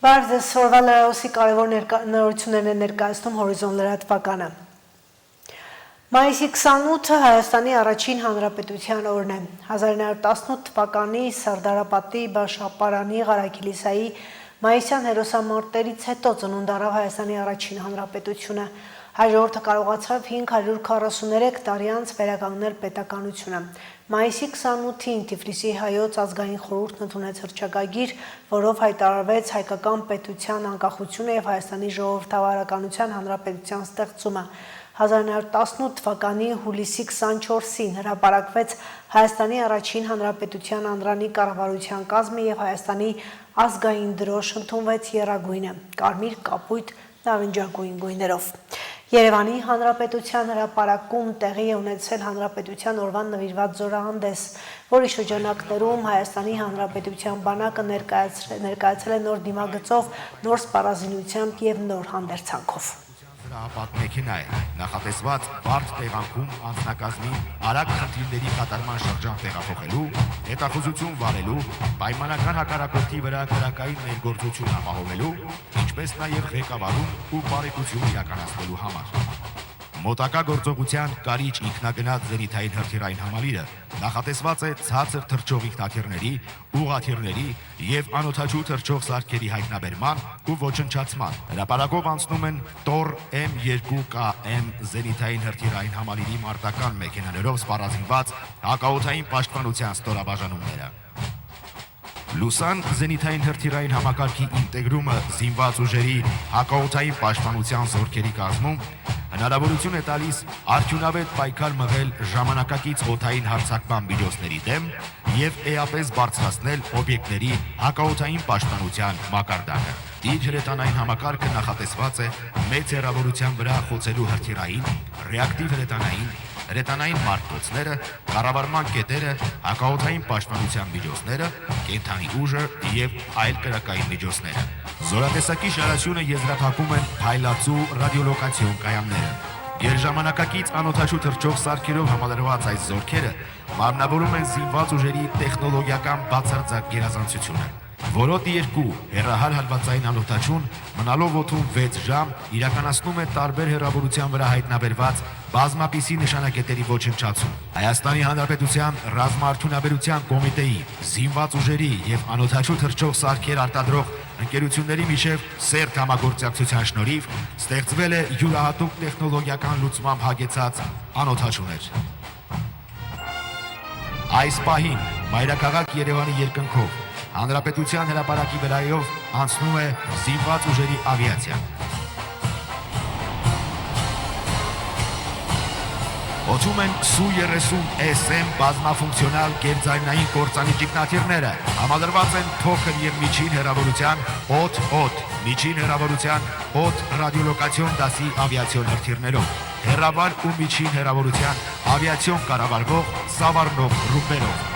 Բարև ձեզ, օրվա լրահոսի կարևոր նորություններն են ներկայացնում Հորիզոն լրատվականը։ Մայիսի 28-ը Հայաստանի առաջին հանրապետության օրն է։ 1918 թվականի Սարդարապատի Բաշապարանի Ղարաքիլիսայի մայիսյան հերոսամարտերից հետո ծնունդ առավ Հայաստանի առաջին հանրապետությունը։ Հաջորդը կարողացավ 543 տարի անց վերականգնել պետականությունը։ Մայիսի 28-ին Թիֆլիսի հայոց ազգային խորհուրդն ընդունեց հռչակագիր, որով հայտարարվեց հայկական պետության անկախությունը եւ Հայաստանի ժողովրդավարականության հանրապետության ստեղծումը։ 1918 թվականի հուլիսի 24-ին հրապարակվեց Հայաստանի առաջին հանրապետության անդրանի կառավարության կազմը եւ Հայաստանի ազգային դրոշ ընդունվեց եռագույնը՝ կարմիր, կապույտ, նարնջագույն գույներով։ Երևանի հանրապետության հրապարակում տեղի է ունեցել հանրապետության օրվան նվիրված զորահանդես, որի շրջանակներում Հայաստանի հանրապետության բանակը ներկայացրել է նոր դիմագծով, նոր սպառազինությամբ եւ նոր հանդերձանքով։ Հապատ մեքենա է, նախատեսված բարդ տեղանքում անձնակազմի արագ խնդիրների կատարման շրջան տեղափոխելու, հետախուզություն վարելու, պայմանական հակառակորդի վրա քրակային ներգործություն ապահովելու, ինչպես նաև ղեկավարում ու բարեկություն իրականացնելու համար։ Մոտակա գործողության կարիճ ինքնագնաց զենիթային հրթիռային համալիրը նախատեսված է ցածր թռչող ինքնաթիռների, ուղաթիռների եւ անօդաչու թռչող սարքերի հայտնաբերման ու ոչնչացման։ Հրապարակով անցնում են Տոր M2KM զենիթային հրթիռային համալիրի մարտական մեքենաներով սպառազինված հակաօդային պաշտպանության ստորաբաժանումները։ Լուսան զենիթային հրթիռային համակարգի ինտեգրումը զինված ուժերի հակաօդային պաշտպանության զորքերի կազմում հնարավորություն է տալիս արդյունավետ պայքար մղել ժամանակակից օդային հարձակման միջոցների դեմ եւ էապես բարձրացնել օբյեկտների հակաօդային պաշտպանության մակարդակը։ Իր հրետանային համակարգը նախատեսված է մեծ հեռավորության վրա խոցելու հրթիռային, ռեակտիվ հրետանային մարտկոցները, կառավարման կետերը, հակաօդային պաշտպանության միջոցները, կենդանի ուժը եւ այլ կրակային միջոցները։ Զորատեսակի շարաշյունը եզրափակում են փայլացու ռադիոլոկացիոն կայանները։ Երժամանակակից անօդաչու թռչող սարքերով համալրված այս զորքերը մարմնավորում են զինված ուժերի տեխնոլոգիական բացարձակ գերազանցությունը։ Որոտ 2 հեռահար հալվածային անօդաչուն մնալով օդում 6 ժամ իրականացնում է տարբեր հեռավորության վրա հայտնաբերված բազմապիսի նշանակետերի ոչնչացում։ Հայաստանի Հանրապետության ռազմաարդյունաբերության կոմիտեի, զինված ուժերի եւ անօդաչու թռչող սարքեր արտադրող ընկերությունների միջև սերտ համագործակցության շնորհիվ ստեղծվել է յուրահատուկ տեխնոլոգիական լուծմամբ հագեցած անօդաչուներ։ Այս պահին մայրաքաղաք Երևանի երկնքով Հանրապետության հրապարակի վրայով անցնում է զինված ուժերի ավիացիան։ Օդում են Su-30 SM բազմաֆունկցիոնալ գերձայնային կործանիչ ինքնաթիռները, համալրված են փոքր եւ միջին հեռավորության օդ, միջին հեռավորության օդ ռադիոլոկացիոն դասի ավիացիոն հրթիռներով, հեռավար ու միջին հեռավորության ավիացիոն կառավարվող սավառնող ռումբերով։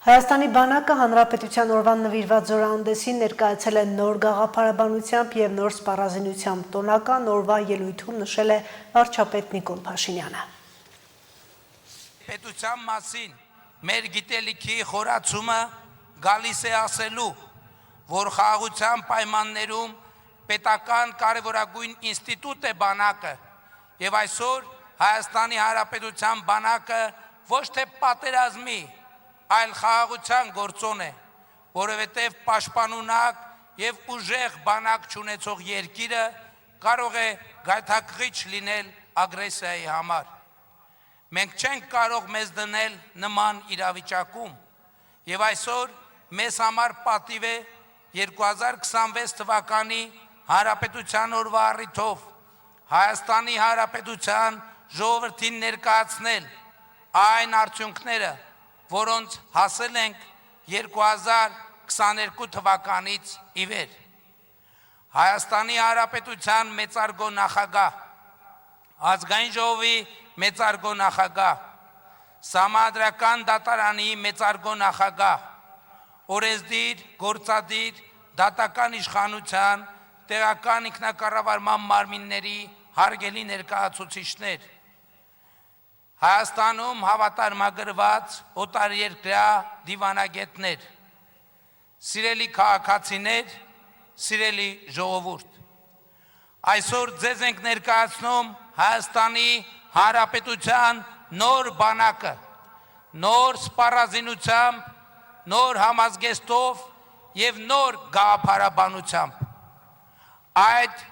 Հայաստանի բանակը հանրապետության օրվան նվիրված զորահանդեսին ներկայացել է նոր գաղափարաբանությամբ եւ նոր սպառազինությամբ։ Տոնական օրվա ելույթում նշել է վարչապետ Նիկոլ Փաշինյանը։ Պետության մասին մեր գիտելիքի խորացումը գալիս է ասելու, որ խաղաղության պայմաններում պետական կարևորագույն ինստիտուտ է բանակը եւ այսօր Հայաստանի Հանրապետության բանակը ոչ թե պատերազմի այլ խաղաղության գործոն է, որովհետև պաշտպանունակ եւ ուժեղ բանակ չունեցող երկիրը կարող է գայթակղիչ լինել ագրեսիայի համար։ Մենք չենք կարող մեզ դնել նման իրավիճակում եւ այսօր մեզ համար պատիվ է 2026 թվականի Հանրապետության օրվա առիթով Հայաստանի Հանրապետության ժողովրդին ներկայացնել այն արդյունքները, որոնց հասել ենք 2022 թվականից ի վեր։ Հայաստանի Հանրապետության մեծարգո նախագահ, ազգային ժողովի մեծարգո նախագահ, Սահմանադրական դատարանի մեծարգո նախագահ, օրենսդիր, գործադիր, դատական իշխանության, տեղական ինքնակառավարման մարմինների հարգելի ներկայացուցիչներ, Հայաստանում հավատարմագրված օտարերկրյա դիվանագետներ, Սիրելի քաղաքացիներ, սիրելի ժողովուրդ, այսօր ձեզ ենք ներկայացնում Հայաստանի Հանրապետության նոր բանակը, նոր սպառազինությամբ, նոր համազգեստով եւ նոր գաղափարաբանությամբ։ Այդ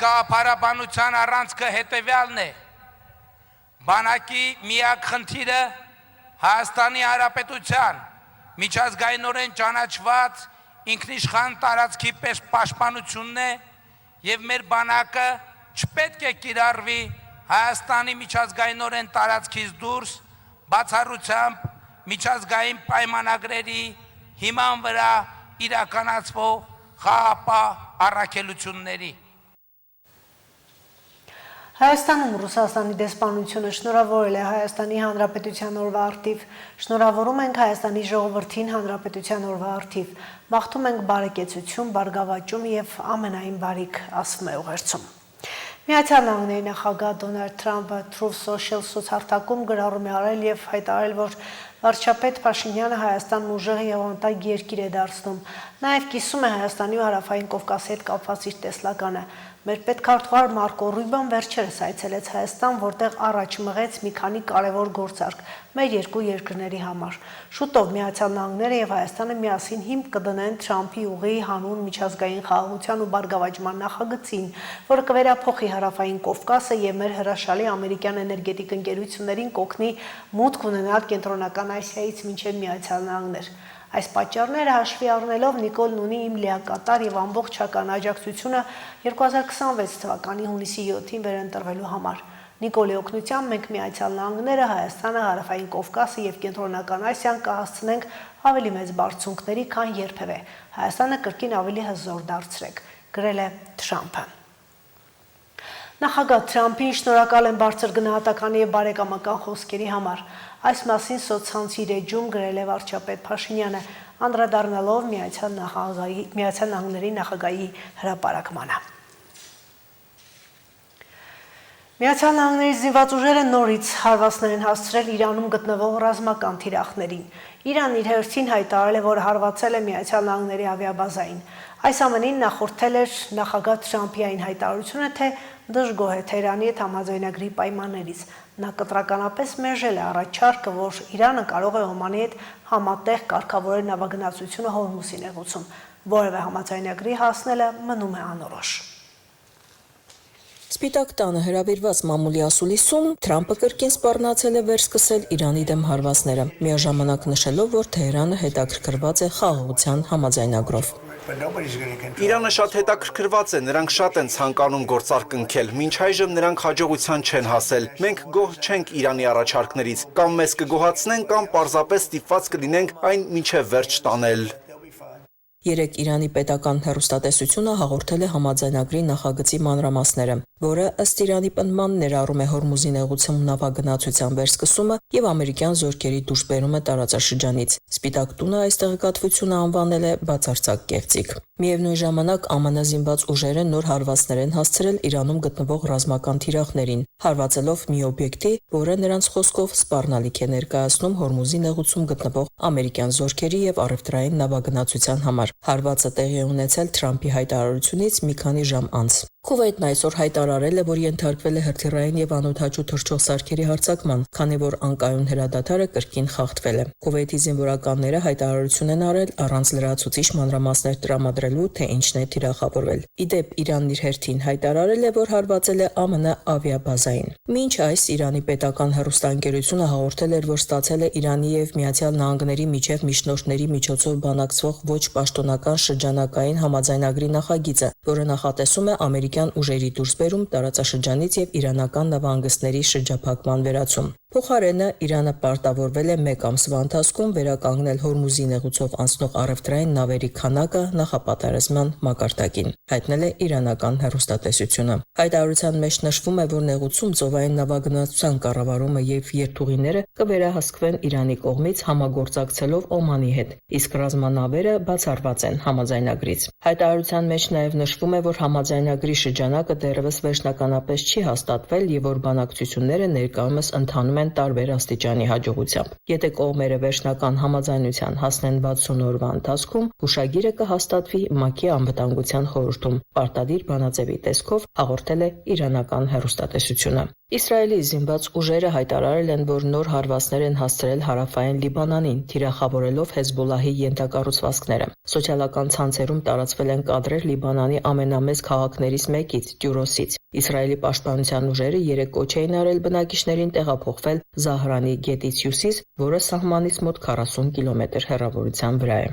գաղափարաբանության առանցքը հետևյալն է. բանակի միակ խնդիրը Հայաստանի Հանրապետության միջազգայինորեն ճանաչված ինքնիշխան տարածքի պես պաշտպանությունն է եւ մեր բանակը չպետք է կիրառվի Հայաստանի միջազգայինորեն տարածքից դուրս բացառությամբ միջազգային պայմանագրերի հիման վրա իրականացվող խաղաղապահ առաքելությունների։ Հայաստանում Ռուսաստանի դեսպանությունը շնորհավորել է Հայաստանի Հանրապետության օրվա առթիվ։ Շնորհավորում ենք Հայաստանի ժողովրդին Հանրապետության օրվա առթիվ։ Մաղթում ենք բարեկեցություն, բարգավաճում եւ ամենայն բարիք, ասվում է ուղերձում։ Միացյալ Նահանգների նախագահ Դոնալդ Թրամփը Truth Social սոցհարթակում գրառում է արել եւ հայտարարել, որ վարչապետ Փաշինյանը Հայաստանն ուժեղ եւ անտակ երկիր է դարձնում։ Նաեւ կիսում է Հայաստանի ու Հարավային Կովկասի հետ կապված իր տեսլականը։ Մեր պետքարտուղար Մարկո Ռուբիոն վերջերս այցելեց Հայաստան, որտեղ առաջ մղեց մի քանի կարևոր գործարք մեր երկու երկրների համար։ Շուտով Միացյալ Նահանգները եւ Հայաստանը միասին հիմք կդնեն Թրամփի ուղի հանուն միջազգային խաղաղության ու բարգավաճման նախագծին, որը կվերափոխի Հարավային Կովկասը եւ մեր հրաշալի ամերիկյան էներգետիկ ընկերություններին կօգնի մուտք ունենալ Կենտրոնական Ասիայից մինչեւ Միացյալ Նահանգներ։ Այս պատճառները հաշվի առնելով Նիկոլն ունի իմ լիակատար եւ ամբողջական աջակցությունը 2026 թվականի հունիսի 7-ին վերընտրվելու համար։ Նիկոլի օգնությամբ մենք Միացյալ Նահանգները, Հայաստանը, Հարավային Կովկասը եւ Կենտրոնական Ասիան կհասցնենք ավելի մեծ բարձունքների, քան երբևէ։ Հայաստանը կրկին ավելի հզոր դարձրեք, գրել է Թրամփը։ Նախագահ Թրամփին շնորհակալ եմ բարձր գնահատականի եւ բարեկամական խոսքերի համար։ Այս մասին սոցցանցի էջում գրել է վարչապետ Փաշինյանը, անդրադառնալով Միացյալ Նահանգների նախագահի հրապարակմանը։ Միացյալ Նահանգների զինված ուժերը նորից հարվածներ են հասցրել Իրանում գտնվող ռազմական թիրախներին։ Իրանն իր հերթին հայտարարել է, որ հարվածել է Միացյալ Նահանգների ավիաբազային։ Այս ամենին նախորդել էր նախագահ Թրամփի այն հայտարարությունը, թե դժգոհ է Թեհրանի հետ համաձայնագրի պայմաններից։ Նա կտրականապես մերժել է առաջարկը, որ Իրանը կարող է Օմանի հետ համատեղ կարգավորել նավագնացությունը Հորմուզի նեղուցում։ Որևէ համաձայնագրի հասնելը մնում է անորոշ։ Սպիտակ տանը հրավիրված մամուլի ասուլիսում Թրամփը կրկին սպառնացել է վերսկսել Իրանի դեմ հարվածները, միաժամանակ նշելով, որ Թեհրանը հետաքրքրված է խաղաղության համաձայնագրով։ Իրանը շատ հետաքրքրված է, նրանք շատ են ցանկանում գործարք կնքել, մինչ այժմ նրանք հաջողության չեն հասել։ Մենք գոհ չենք Իրանի առաջարկներից, կամ մեզ կգոհացնեն, կամ պարզապես ստիպված կլինենք այն մինչև վերջ տանել։ Երեկ Իրանի պետական հեռուստատեսությունը հաղորդել է համաձայնագրի նախագծի մանրամասները, որը ըստ Իրանի պնդման ներառում է Հորմուզի նեղուցում նավագնացության վերսկսումը եւ ամերիկյան զորքերի դուրսբերումը տարածաշրջանից։ Սպիտակ տունը այս տեղեկատվությունը անվանել է բացարձակ կեղծիք։ Միևնույն ժամանակ ԱՄՆ զինված ուժերը նոր հարվածներ են հասցրել Իրանում գտնվող ռազմական թիրախներին, հարվածելով մի օբյեկտի, որը նրանց խոսքով սպառնալիք է ներկայացնում Հորմուզի նեղուցում գտնվող ամերիկյան զորքերի եւ առևտրային նավագնացության համար։ Հարվածը տեղի է ունեցել Թրամփի հայտարարությունից մի քանի ժամ անց։ Քուվեյթն այսօր հայտարարել է, որ ենթարկվել է հրթիռային եւ անօդաչու թռչող սարքերի հարձակման, քանի որ անկայուն հրադադարը կրկին խախտվել է։ Քուվեյթի զինվորականները հայտարարություն են արել առանց լրացուցիչ մանրամասներ տրամադրելու, թե ինչն է թիրախավորվել։ Իդեպ Իրանն իր հերթին հայտարարել է, որ հարվածել է ԱՄՆ ավիաբազային։ Մինչ այս Իրանի պետական հեռուստաընկերությունը հաղորդել էր, որ ստացել է Իրանի եւ Միացյալ Նահանգների միջև միջնորդների միջոցով բանակցվող ոչ պաշտոնական շրջանակային համաձայնագրի նախագիծը, որը նախատեսում է ամերիկյան ուժերի դուրսբերում տարածաշրջանից եւ իրանական նավահանգստների շրջափակման վերացում։ Փոխարենը Իրանը պարտավորվել է 1 ամսվա ընթացքում վերականգնել Հորմուզի նեղուցով անցնող առևտրային նավերի քանակը նախապատերազմյան մակարդակին, հայտնել է իրանական հեռուստատեսությունը։ Հայտարարության մեջ նշվում է, որ նեղուցում ծովային նավագնացության կառավարումը եւ երթուղիները կվերահսկվեն Իրանի կողմից համագործակցելով Օմանի հետ, իսկ ռազմանավերը բացառված են համաձայնագրից։ Հայտարարության մեջ նաեւ նշվում է, որ համաձայնագրի շրջանակը դեռևս վերջնականապես չի հաստատվել եւ որ բանակցությունները ներկայումս ընթանում են տարբեր աստիճանի հաջողությամբ։ Եթե կողմերը վերջնական համաձայնության հասնեն 60 օրվա ընթացքում, հուշագիրը կհաստատվի ՄԱԿ-ի անվտանգության խորհրդում, պարտադիր բանաձևի տեսքով հաղորդել է իրանական հեռուստատեսությունը։ Իսրայելի զինված ուժերը հայտարարել են, որ նոր հարվածներ են հասցրել հարավային Լիբանանին, թիրախավորելով Հեզբոլլահի ենթակառուցվածքները։ Սոցիալական ցանցերում տարածվել են կադրեր Լիբանանի ամենամեծ քաղաքներից մեկից՝ Տյուրոսից։ Իսրայելի պաշտպանության ուժերը երեկ կոչ էին արել բնակիչներին տեղափոխվել Զահրանի գետից հյուսիս, որը սահմանից մոտ 40 կիլոմետր հեռավորության վրա է։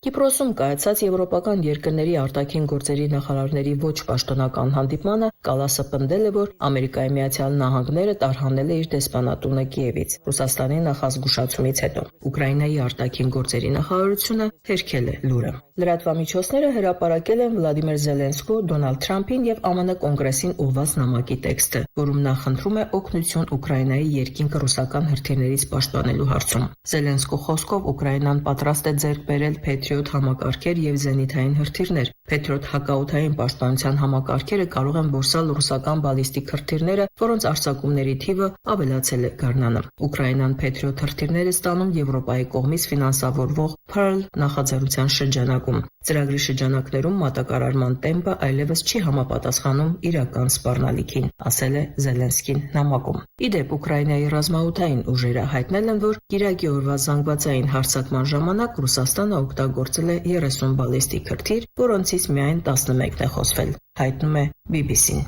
Կիպրոսում կայացած եվրոպական երկրների արտաքին գործերի նախարարների ոչ պաշտոնական հանդիպմանը Կալասը պնդել է, որ Ամերիկայի Միացյալ Նահանգները տարհանել է իր դեսպանատունը Կիևից Ռուսաստանի նախազգուշացումից հետո։ Ուկրաինայի արտաքին գործերի նախարարությունը հերքել է լուրը։ Լրատվամիջոցները հրապարակել են Վլադիմիր Զելենսկու, Դոնալդ Թրամփին եւ ԱՄՆ կոնգրեսին ուղղված նամակի տեքստը, որում նա խնդրում է օգնություն Ուկրաինայի երկինքը ռուսական հրթիռներից պաշտպանելու հարցում։ Զելենսկու խոսքով Ուկրաինան պատրաստ է ձեռք բերել Patriot համակարգեր եւ զենիթային հրթիռներ։ Patriot հակաօդային պաշտպանության համակարգերը կարող են որսալ ռուսական բալիստիկ հրթիռները, որոնց արձակումների թիվը ավելացել է գարնանը։ Ուկրաինան Patriot հրթիռներ է ստանում Եվրոպայի կողմից ֆինանսավորվող Pearl նախաձեռնության շրջանակում։ Ծրագրի շրջանակներում մատակարարման տեմպը այլևս չի համապատասխանում իրական սպառնալիքին, ասել է Զելենսկին նամակում։ Ի դեպ, Ուկրաինայի ռազմաօդային ուժերը հայտնել են, որ Կիրակի օրվա զանգվածային հարձակման ժամանակ Ռուսաստանը օգտագործել է 30 բալիստիկ հրթիռ, որոնցից միայն 11-ն է խոսվել, հայտնում է BBC-ն։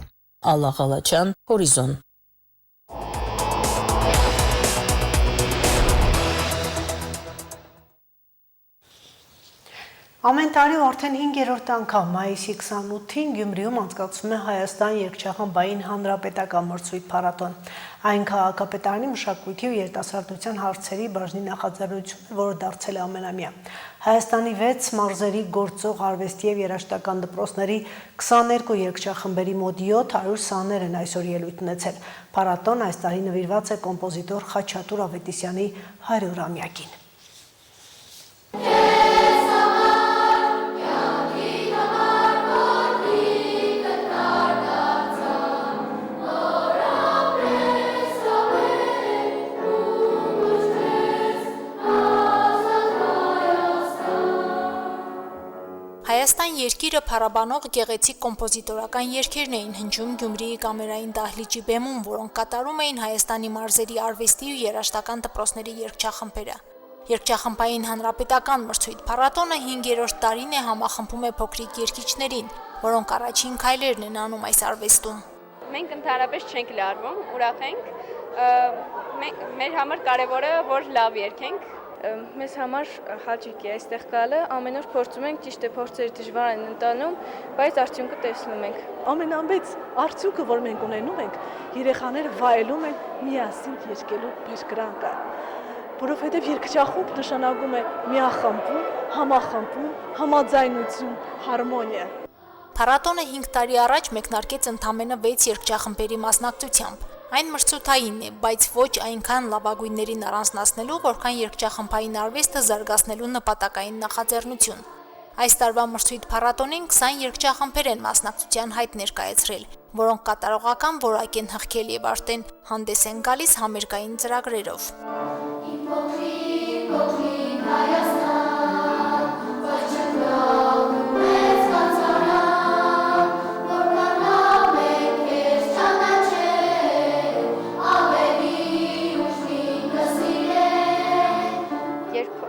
Ալլա Ղալաչյան, Հորիզոն։ Ամեն տարի արդեն 5-րդ անգամ մայիսի 28-ին Գյումրիում անցկացվում է Հայաստան երգչախմբային հանրապետական մրցույթ փառատոն։ Այն քաղաքապետարանի մշակույթի ու երիտասարդության հարցերի բաժնի նախաձեռնությունն է, որը դարձել է ամենամյա։ Հայաստանի 6 մարզերի գործող արվեստի եւ երաժշտական դպրոցների 22 երգչախմբերի մոտ 700 սաներ են այսօր ելույթ ունեցել։ Փառատոնն այս տարի նվիրված է կոմպոզիտոր Խաչատուր Ավետիսյանի 100-ամյակին։ Հայաստան երկիրը փառաբանող գեղեցիկ կոմպոզիտորական երգերն էին հնչում Գյումրիի կամերային դահլիճի բեմում, որոնք կատարում էին Հայաստանի մարզերի արվեստի ու երաժշտական դպրոցների երգչախմբերը։ Երգչախմբային հանրապետական մրցույթ փառատոնը 5-րդ տարին է համախմբում է փոքրիկ երգիչներին, որոնք առաջին քայլերն են անում այս արվեստում։ Մենք ընդհանրապես չենք լարվում, ուրախ ենք։ Մեր համար կարևոր է, որ լավ երգենք։ Մեզ համար հաճույք է այստեղ գալը, ամեն օր փորձում ենք, ճիշտ է փորձերը դժվար են ընտանում, բայց արդյունքը տեսնում ենք։ Ամենամեծ արդյունքը, որ մենք ունենում ենք, երեխաները վայելում են միասին երգելու բերկրանքը, որովհետև երգչախումբ նշանակում է միախմբում, համախմբում, համաձայնություն, հարմոնիա։ Փառատոնը 5 տարի առաջ մեկնարկեց ընդամենը 6 երգչախմբերի մասնակցությամբ։ Այն մրցութային է, բայց ոչ այնքան լավագույններին առանձնացնելու, որքան երգչախմբային արվեստը զարգացնելու նպատակային նախաձեռնություն։ Այս տարվա մրցույթ փառատոնին 20 երգչախմբեր են մասնակցության հայտ ներկայացրել, որոնք կատարողական որակ են հղկել եւ արդեն հանդես են գալիս համերգային ծրագրերով։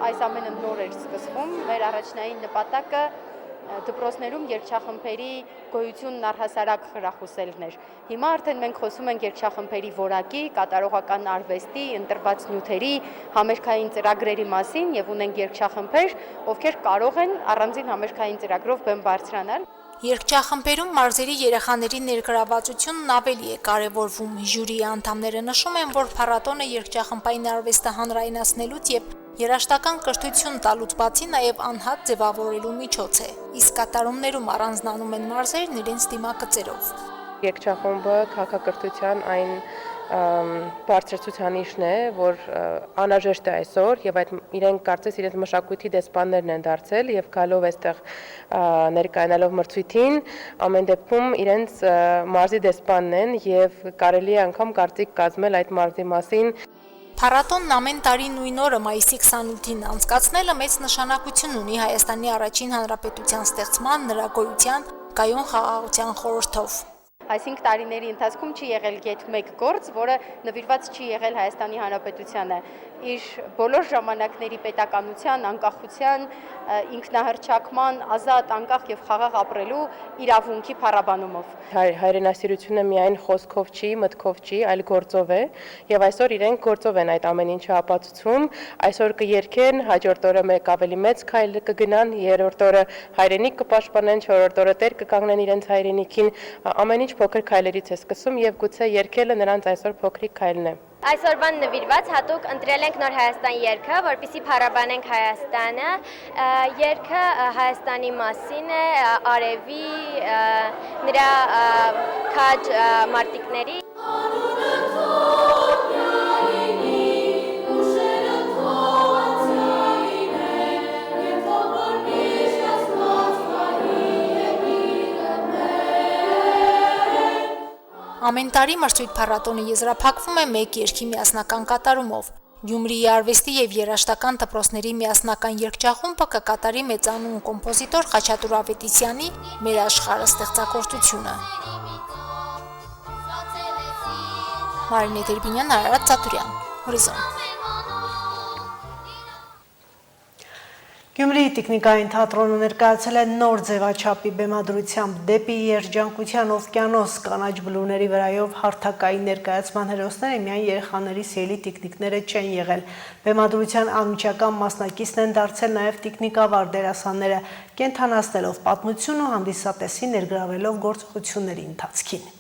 Այս ամենը նոր էր սկսվում, մեր առաջնային նպատակը դպրոցներում երգչախմբերի գոյությունն առհասարակ խրախուսելն էր։ Հիմա արդեն մենք խոսում ենք երգչախմբերի որակի, կատարողական արվեստի, ընտրված նյութերի, համերգային ծրագրերի մասին եւ ունենք երգչախմբեր, ովքեր կարող են առանձին համերգային ծրագրով բեմ բարձրանալ։ Երգչախմբերում մարզերի երեխաների ներգրավվածությունն ավելի է կարևորվում։ Ժյուրիի անդամները նշում են, որ փառատոնը երգչախմբային արվեստը հանրայնացնելուց եւ երաժշտական կրթություն տալուց բացի նաև անհատ ձևավորելու միջոց է, իսկ կատարումներում առանձնանում են մարզերն իրենց դիմակծերով։ Երգչախումբը քաղաքակրթության այն բարձրացուցանիշն է, որ անհրաժեշտ է այսօր եւ այդ իրենք կարծես իրենց մշակույթի դեսպաններն են դարձել եւ գալով այստեղ ներկայանալով մրցույթին ամեն դեպքում իրենց մարզի դեսպանն են եւ կարելի է անգամ կարծիք կազմել այդ մարզի մասին։ Փառատոնն ամեն տարի նույն օրը մայիսի 28-ին անցկացնելը մեծ նշանակություն ունի Հայաստանի առաջին հանրապետության ստեղծման, նրա գոյության, կայուն խաղաղության խորհրդով։ Այս 5 տարիների ընթացքում չի եղել գեթ մեկ գործ, որը նվիրված չի եղել Հայաստանի Հանրապետությանը։ Իր բոլոր ժամանակների պետականության, անկախության, ինքնահռչակման, ազատ, անկախ եւ խաղաղ ապրելու իրավունքի փառաբանումով։ Հայրենասիրությունը միայն խոսքով չի, մտքով չի, այլ գործով է, եւ այսօր իրենք գործով են այդ ամեն ինչը ապացուցում։ Այսօր կերքեն, հաջորդ օրը մեկ ավելի մեծ քայլ կգնան, երրորդ օրը հայրենիք կպաշտպանեն, չորրորդ օրը տեր կկանգնեն իրենց հայրենիքին, ամեն ինչ փոքր քայլերից է սկսում եւ գուցե երգելը նրանց այսօր փոքրիկ քայլն է։ Այսօրվան նվիրված հատուկ ընտրել ենք Նոր Հայաստան երգը, որպեսզի փառաբանենք Հայաստանը։ Երգը Հայաստանի մասին է, արևի, նրա քաջ մարտիկների։ Ամեն տարի մրցույթ փառատոնը եզրափակվում է մեկ երգի միասնական կատարումով։ Գյումրիի արվեստի եւ երաժշտական դպրոցների միասնական երգչախումբը կկատարի մեծանուն կոմպոզիտոր Խաչատուր Ավետիսյանի «Մեր աշխարհը» ստեղծագործությունը։ Մարինե Դերբինյան, Արարատ Ծատուրյան, Հորիզոն։ Գյումրիի տեխնիկային թատրոնը ներկայացել է նոր ձևաչափի բեմադրությամբ դեպի երջանկության օվկիանոս կանաչ բլուրների վրայով հարթակային ներկայացման հերոսները միայն երեխաների սիրելի տիկնիկները չեն եղել։ Բեմադրության անմիջական մասնակիցն են դարձել նաև տիկնիկավար դերասանները, կենթանացնելով պատմություն ու հանդիսատեսին ներգրավելով գործողությունների ընթացքին։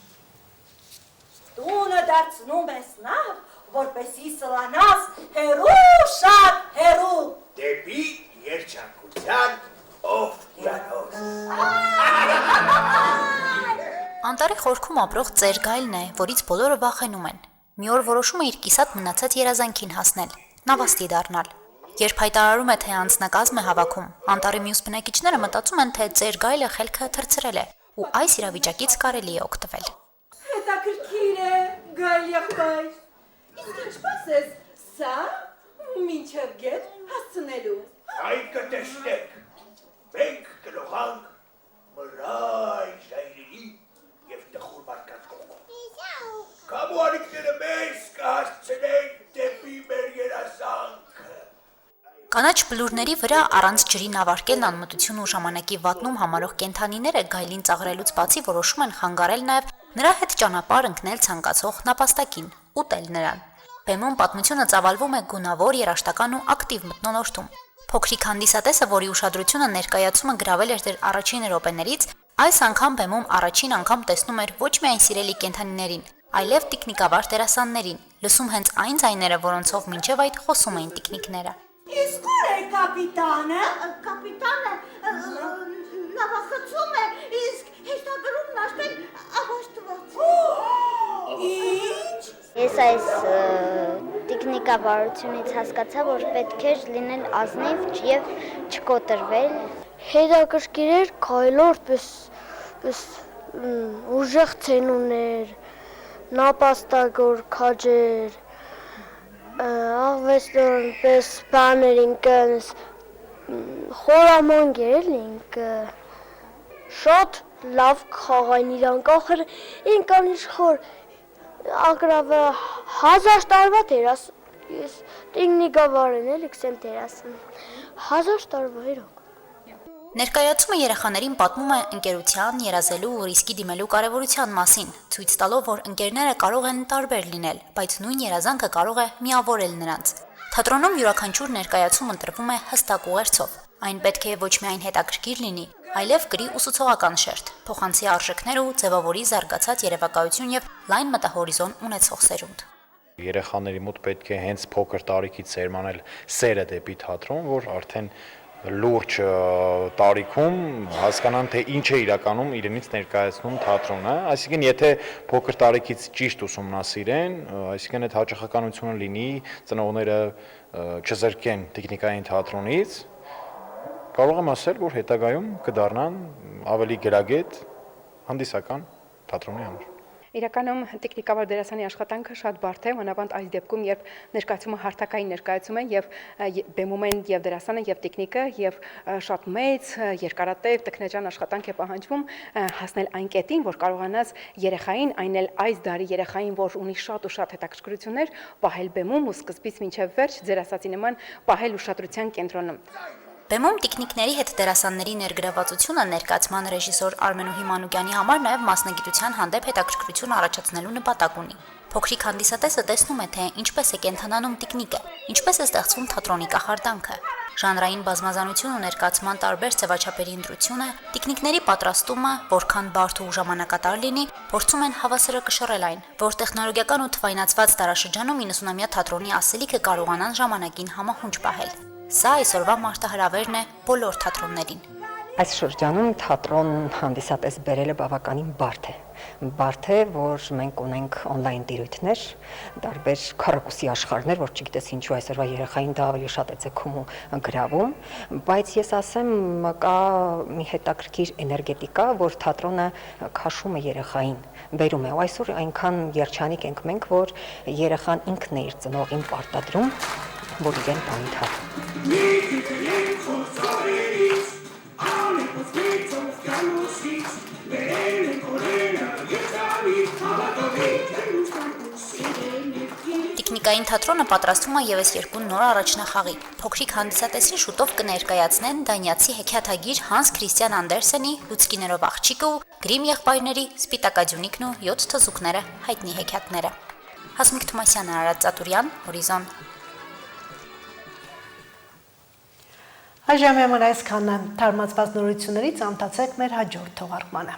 Տունը դարձնում ես նավ, որպեսի սլանաս հերու շատ հերու։ Դեպի երջանկության օվկիանոս։ Անտարի խորքում ապրող ծերգայլն է, որից բոլորը վախենում են։ Մի օր որոշում է իր կիսատ մնացած երազանքին հասնել՝ նավաստի դառնալ։ Երբ հայտարարում է, թե անձնակազմ է հավաքում, անտարի մյուս բնակիչները մտածում են, թե ծերգայլը խելքը թռցրել է ու այս իրավիճակից կարելի է օգտվել։ Հետաքրքիր է, գայլ եղբայր։ Իսկ ինչպես ես սա մինչև գետ հասցնելու։ Այն կտեսնեք, մենք կնողանք մռայլ ժայռերի և տխուր մարդկանց կողմով։ Կամուանիկները մեզ կհասցնեն դեպի մեր երազանքը։ Կանաչ բլուրների վրա առանց ջրի նավարկելն անմտություն ու ժամանակի վատնում համարող կենդանիները գայլին ծաղրելուց բացի որոշում են խանգարել նաև նրա հետ ճանապարհ ընկնել ցանկացող նապաստակին, ուտել նրան։ Բեմում պատմությունը ծավալվում է գունավոր, երաժշտական ու ակտիվ մթնոլորտում։ Փոքրիկ հանդիսատեսը, որի ուշադրությունը ներկայացումը գրավել էր դեռ առաջին րոպեներից, այս անգամ բեմում առաջին անգամ տեսնում էր ոչ միայն սիրելի կենդանիներին, այլև տիկնիկավար դերասաններին, լսում հենց այն ձայները, որոնցով մինչև այդ խոսում էին տիկնիկները։ Իսկ ո՞ր է կապիտանը։ Կապիտանը նավախցում է, իսկ հեշտագրումն արդեն ավարտված։ Ինչ։ Ես այս տեխնիկավարությունից հասկացա, որ պետք է լինել ազնիվ եւ չկոտրվել։ Հետաքրքիր էր քայլորդ պես ուժեղ ցենուներ, նապաստակոր քաջեր, աղվեսներ պես բաներ ինքս խորամանկ էր ինք շատ լավ խաղային իրանք ախր ինքան իշխոր ագրավը 1000 տարվա դերաս ես տեխնիկավարն էլ իքսեմ դերասան 1000 տարվա իրոք։ Ներկայացումը երեխաներին պատմում է ընկերության, երազելու ու ռիսկի դիմելու կարևորության մասին, ցույց տալով, որ ընկերները կարող են տարբեր լինել, բայց նույն երազանքը կարող է միավորել նրանց։ Թատրոնում յուրաքանչյուր ներկայացում ընտրվում է հստակ ուղերձով։ Այն պետք է ոչ միայն հետաքրքիր լինի, այլև կրի ուսուցողական շերտ, փոխանցի արժեքներ ու ձևավորի զարգացած երևակայություն եւ լայն մտահորիզոն ունեցող սերունդ։ Երեխաների մոտ պետք է հենց փոքր տարիքից սերմանել սերը դեպի թատրոն, որ արդեն լուրջ տարիքում հասկանան, թե ինչ է իրականում իրենից ներկայացնում թատրոնը, այսինքն եթե փոքր տարիքից ճիշտ ուսումնասիրեն, այսինքն այդ հաճախականությունը լինի, ծնողները չզրկեն տեխնիկային թատրոնից, կարող եմ ասել, որ հետագայում կդառնան ավելի գրագետ հանդիսական թատրոնի համար։ Իրականում տեխնիկավոր դերասանի աշխատանքը շատ բարդ է, մանավանդ այս դեպքում, երբ ներկայացումը հարթակային ներկայացում են եւ բեմում են եւ դերասանը եւ տեխնիկը եւ շատ մեծ երկարատև տեխնեջան աշխատանք է պահանջվում հասնել այն կետին, որ կարողանաս երեխային, այն էլ այս դարի երեխային, որ ունի շատ ու շատ հետաքրքրություններ, պահել բեմում ու սկզբից մինչեւ վերջ ձեր ասածի նման պահել ուշադրության կենտրոնում։ Բեմում տիկնիկների հետ դերասանների ներգրավվածությունը ներկայացման ռեժիսոր Արմենուհի Մանուկյանի համար նաև մասնագիտության հանդեպ հետաքրքրություն առաջացնելու նպատակ ունի։ Փոքրիկ հանդիսատեսը տեսնում է, թե ինչպես է կենթանանում տիկնիկը, ինչպես է ստեղծվում թատրոնի կախարդանքը։ Ժանրային բազմազանություն ու ներկայացման տարբեր ձևաչափերի ընտրությունը, տիկնիկների պատրաստումը, որքան բարդ ու ժամանակատար լինի, փորձում են հավասարակշռել այն, որ տեխնոլոգիական ու թվայնացված դարաշրջանում 90-ամյա թատրոնի ասելիքը կարողանան ժամանակին համահունչ պահել։ Սա այսօրվա մարտահրավերն է բոլոր թատրոններին։ Այս շրջանում թատրոն հանդիսատես բերելը բավականին բարդ է։ Բարդ է, որ մենք ունենք on-line տիրույթներ, տարբեր քառակուսի աշխարհներ, որ չգիտես ինչու այսօրվա երեխային դա ավելի շատ է ձգում ու գրավում, բայց ես ասեմ, կա մի հետաքրքիր էներգետիկա, որ թատրոնը քաշում է երեխային, բերում է։ Ու այսօր այնքան երջանիկ ենք մենք, որ երեխան ինքն է իր ծնողին պարտադրում, որ իրեն տանի Տեխնիկային թատրոնը պատրաստվում է ևս երկու նոր առաջնախաղի։ Փոքրիկ հանդիսատեսին շուտով կներկայացնեն դանիացի հեքիաթագիր Հանս Քրիստիան Անդերսենի «Լուցկիներով աղջիկը» ու Գրիմ եղբայրների «Սպիտակաձյունիկն» ու 7 թզուկները հայտնի հեքիաթները։ Հասմիկ Թումասյան, Արարատ Ծատուրյան, Հորիզոն։ Այժմ այսքանը թարմացված նորություններից ամտացեք մեր հաջորդ թողարկմանը։